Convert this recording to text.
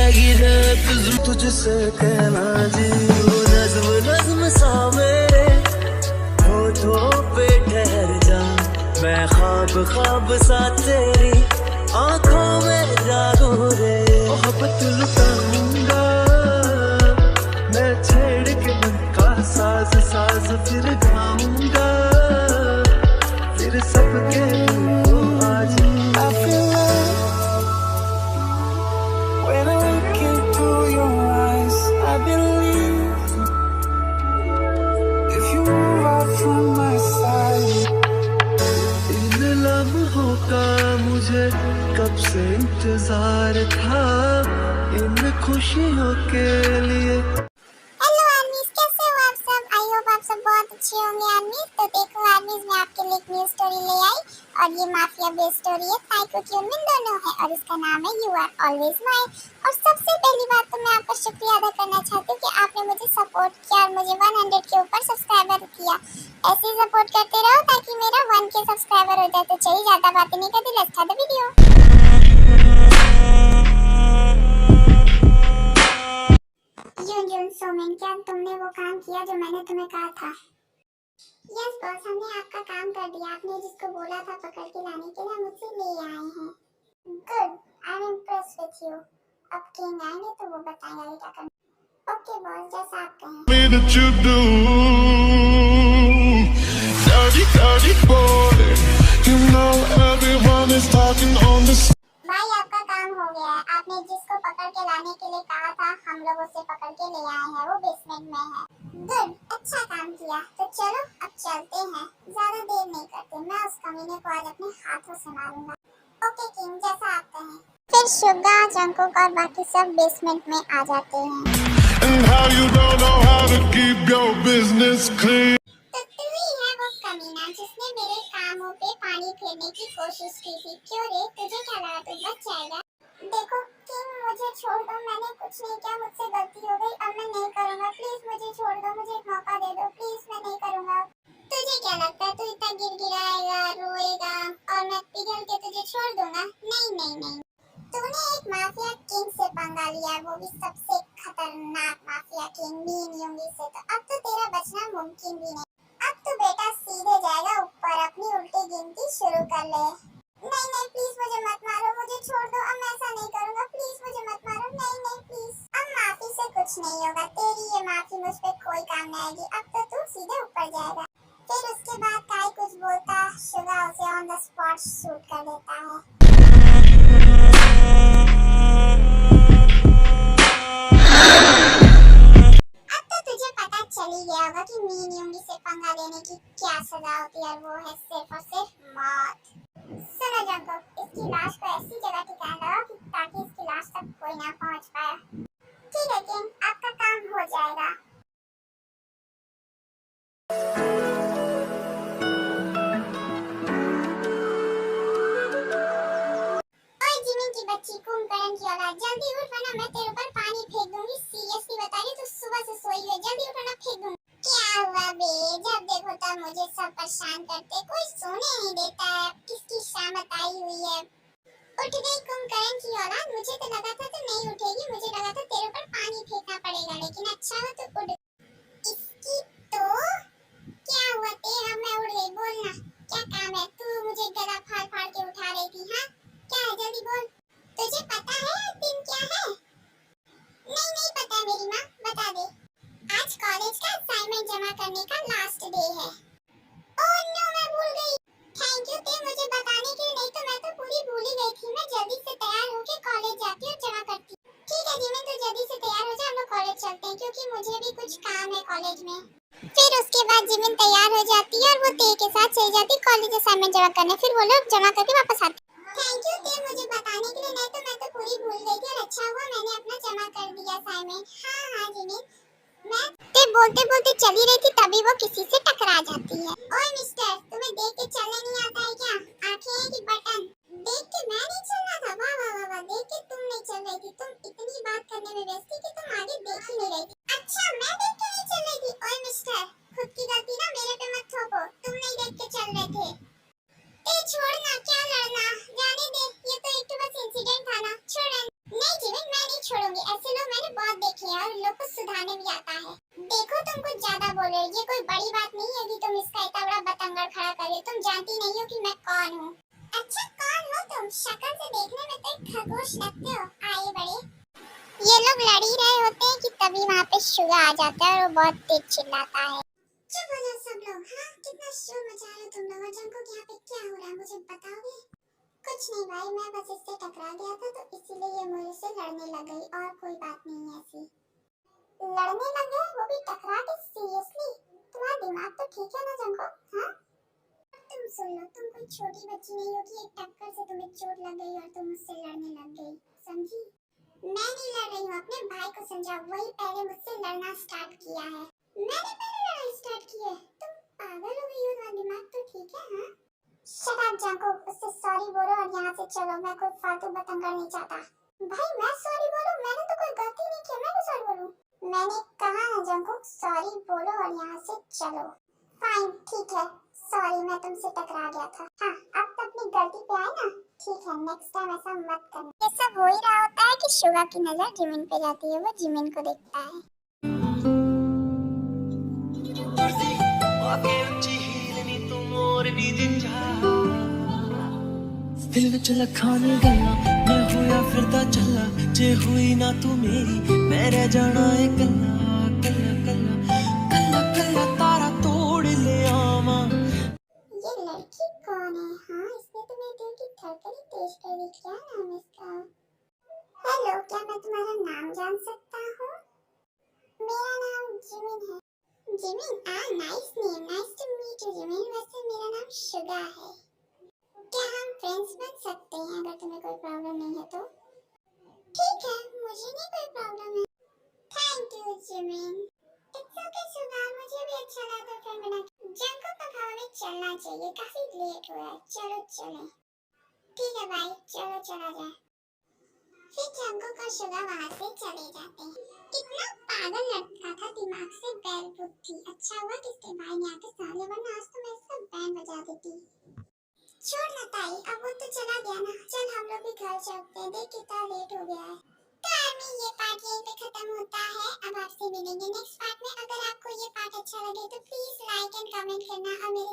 लगी है तुझसे कहना जी, नज्म नज्म सा मेरे होठों पे ठहर जा, मैं ख्वाब ख्वाब सा तेरी आंखों में जागू रे। मोहब्बत लुटाऊंगा मैं छेड़ के मन का साज साज, फिर गाऊंगा फिर सबके दिल को आज। I feel love when I look into your eyes. I believe if you move out from my side. इन लम्हों का मुझे कब से इंतजार था, इन खुशियों के लिए। हेलो आर्मीज, कैसे हो आप सब? आई होप आप सब बहुत अच्छे होंगे आर्मीज। तो देखो आर्मीज, मैं आपके लिए एक न्यू स्टोरी ले आई और ये माफिया बेस्ड स्टोरी है। ताइको क्यूमिन दोनों है और इसका नाम है यू आर ऑलवेज माइन। और सबसे पहली बात तो मैं आपका शुक्रिया अदा करना चाहती हूँ कि आपने मुझे सपोर्ट किया और मुझे 100 के ऊपर सब्सक्राइबर किया। ऐसे ही सपोर्ट करते रहो ताकि मेरा 1K सब्सक्राइबर हो जाए। तो चलिए ज्यादा बातें नहीं करते, let's start the video. Somen, क्या तुमने वो काम किया जो मैंने तुम्हें कहा था? यस बॉस, हमने आपका काम कर दिया। आपने जिसको बोला था पकड़ के लाने के लिए, मुझसे ले आए हैं। Good, I am impressed with you. अब किंग आएंगे तो वो बताएंगे क्या करना। ओके बॉस, जैसा आप कहें। भाई आपका काम हो गया है। आपने जिसको पकड़ के लाने के लिए कहा था, हम लोग उसे पकड़ के ले आए हैं। वो बेसमेंट में है। गुड, अच्छा काम किया। तो चलो अब चलते हैं, ज्यादा देर नहीं करते। मैं उस कमीने को आज अपने हाथों से मारूंगा। ओके किंग, जैसा आप कहें। फिर शुगा, जंकुक और बाकी सब बेसमेंट में आ जाते हैं। तो तू ही है वो कमीना जिसने मेरे कामों पे पानी फेरने की कोशिश की थी। क्यों रे, तुझे क्या लगा तू बच जाएगा? देखो किंग, मुझे छोड़ दो। मैंने कुछ नहीं किया, मुझसे गलती हो गई। अब मैं नहीं करूंगा। प्लीज मुझे छोड़ दो, मुझे एक मौका दे दो। प्लीज, मैं नहीं करूंगा। तुझे क्या लगता है तू इतना गिड़गिड़ाएगा, रोएगा और मैं पिघल के तुझे छोड़ दूंगा? नहीं नहीं नहीं। तूने एक माफिया किंग से पंगा लिया, वो भी सबसे खतरनाक माफिया किंग मीन युंगी से। तो अब तो तेरा बचना मुमकिन भी नहीं। अब तो बेटा सीधे जाएगा ऊपर, अपनी उल्टी गिनती शुरू कर ले। नहीं नहीं प्लीज, मुझे मत मारो, मुझे छोड़ दो। अब मैं ऐसा नहीं करूंगा। प्लीज मुझे मत मारो। नहीं नहीं प्लीज। अब माफी से कुछ नहीं होगा। तेरी ये माफी मुझ पे कोई काम नहीं आएगी। अब तो तू सीधे ऊपर जाएगा। फिर उसके बाद काई कुछ बोलता, शुगा उसे ऑन द स्पॉट शूट कर देता है। अब तो तुझे पता चल ही गया होगा कि मीन युंगी से पंगा लेने की क्या सजा होती है। वो है सिर्फ और सिर्फ मौत। सुनो जंकुक, इसकी लाश को ऐसी जगह ठिकाना लगाओ कि ताकि इसकी लाश तक कोई ना पहुंच पाए। ठीक है किंग, आपका काम हो जाएगा। ओए जिमिन की बच्ची, कुंभकर्ण की औलाद, जल्दी उठ वरना मैं तेरे ऊपर पानी फेंक दूंगी। सीरियसली बता रही, तू सुबह से सोई हुई है। जल्दी उठ वरना फेंक दूंगी। क्या हुआ बे? जब देखो तब मुझे सब परेशान करते, कोई सोने नहीं देता है। किसकी शामत आई हुई है? उठ गई कुंभकर्ण की औलाद। मुझे तो लगा था तू नहीं उठेगी। मुझे लगा था तेरे ऊपर पानी फेंकना पड़ेगा, लेकिन अच्छा हो तो उठ। इसकी तो क्या हुआ तेरा? मैं उड़ गई। बोलना क्या काम है? तू मुझे गला फाड़ फाड़ के उठा रही थी। हाँ क्या है, जल्दी बोल। तुझे पता है आज दिन क्या है? नहीं नहीं पता मेरी माँ, बता दे। आज कॉलेज का असाइनमेंट जमा करने का लास्ट डे है। ओह नो, मैं भूल गई। थैंक यू ते मुझे बताने के लिए, नहीं तो मैं तो पूरी भूल ही गई थी। मैं जल्दी से तैयार होके कॉलेज जाती और जमा करती। ठीक है जिमिन, तो जल्दी से तैयार हो जा, हम लोग कॉलेज चलते हैं क्योंकि मुझे भी कुछ काम है कॉलेज में। फिर उसके बाद जिमिन तैयार हो जाती है और वो ते के साथ चली जाती कॉलेज असाइनमेंट जमा करने। फिर वो लोग जमा करके वापस आते। थैंक यू ते मुझे बताने के लिए, नहीं तो मैं तो पूरी भूल गई थी। और अच्छा हुआ मैंने अपना जमा कर दिया असाइनमेंट। हाँ हाँ जिमिन। मैं ते बोलते बोलते चली रही थी, तभी वो किसी से टकरा जाती है। ओए मिस्टर, तुम्हें देख के चलने नहीं आता है क्या? आंखें हैं कि बटन? देख के मैं नहीं चल रहा था? वाह वाह वाह वाह, देख के तुम नहीं चल रही थी। तुम इतनी बात करने में व्यस्त थी कि तुम आगे देख ही नहीं रही थी। अच्छा मैं देख के नहीं चल रही थी? ओए मिस्टर, खुद की गलती ना मेरे पे मत थोपो। तुम नहीं देख के चल रहे थे। ए छोड़ना, क्या लड़ना शक्ल से देखने में तो एक खरगोश लगते हो। आइए बढ़िए। ये लोग लड़ ही रहे होते हैं कि तभी वहाँ पे शुगा आ जाता है और वो बहुत तेज चिल्लाता है। चुप हो जाओ सब लोग। हाँ, कितना शोर मचा रहे हो तुम लोग। और जंको यहाँ पे क्या हो रहा है मुझे बताओगे? कुछ नहीं भाई, मैं बस इससे टकरा गया था तो इसीलिए ये मुझे से लड़ने लग गई, और कोई बात नहीं है ऐसी। लड़ने लग गए, वो भी टकरा के? सीरियसली? तुम्हारा दिमाग तो ठीक है ना जंको? हाँ, तुम सुन लो, तुम कोई छोटी बच्ची नहीं हो कि एक टक्कर से तुम्हें चोट लग गई और तुम मुझसे लड़ने लग गई, समझी? मैं नहीं लड़ रही हूँ, अपने भाई को समझाओ, वही पहले मुझसे लड़ना स्टार्ट किया है। मैंने पहले लड़ाई स्टार्ट की है? तुम पागल हो गई हो, तुम्हारा दिमाग तो ठीक है? हाँ, शट अप जंको, उससे सॉरी बोलो और यहाँ से चलो। मैं कोई फालतू बतंगड़ नहीं चाहता। भाई मैं सॉरी बोलूं? मैंने तो कोई गलती नहीं की, मैं क्यों सॉरी बोलूं? मैंने कहा ना जंको, सॉरी बोलो और यहाँ से चलो। फाइन, ठीक है, सॉरी, मैं तुमसे टकरा गया था। हाँ, अब तो अपनी गलती पे आए ना, ठीक है, नेक्स्ट टाइम ऐसा मत करना। ये सब हो ही रहा होता है कि शुगा की नजर जिमिन पे जाती है, वो जिमिन को देखता है। दिल विच लखाने गल्ला मैं होया फिरदा चला, जे हुई ना तू मेरी मैं रह जाना है कल्ला कल्ला कल्ला कल्ला कल्ला तारा तोड़ ले आवा। ये लड़की कौन है? हाँ, इसने तो मेरे दिल की धड़कन तेज कर दी। क्या नाम है इसका? हेलो, क्या मैं तुम्हारा नाम जान सकता हूँ? मेरा नाम जिमिन है। Jimin? Nice name, nice to meet you Jimin. वैसे मेरा नाम शुगा है। क्या हम फ्रेंड्स बन सकते हैं अगर तुम्हें कोई प्रॉब्लम नहीं है तो? ठीक है, मुझे नहीं कोई प्रॉब्लम है। Thank you Jimin. It's okay Suga, मुझे भी अच्छा लगा फ्रेंड बना के। जंको को हमें चलना चाहिए, काफी लेट हो रहा है। चलो चलें। ठीक है भाई, चलो चला जाए। फिर जंको का शुगा वहाँ से चले जाते हैं। कितना पागल लड़का था, दिमाग से बैल बुद्धि। अच्छा हुआ कि इसके भाई ने आके साले, वरना आज तो मैं इसका बैंड बजा देती। छोड़ ना ताई, अब वो तो चला गया ना। चल हम लोग भी घर चलते हैं, देख कितना लेट हो गया है। तो आर्मी, ये पार्ट यहीं पे खत्म होता है। अब आपसे मिलेंगे नेक्स्ट पार्ट में। अगर आपको ये पार्ट अच्छा लगे तो प्लीज लाइक एंड कमेंट करना और मेरे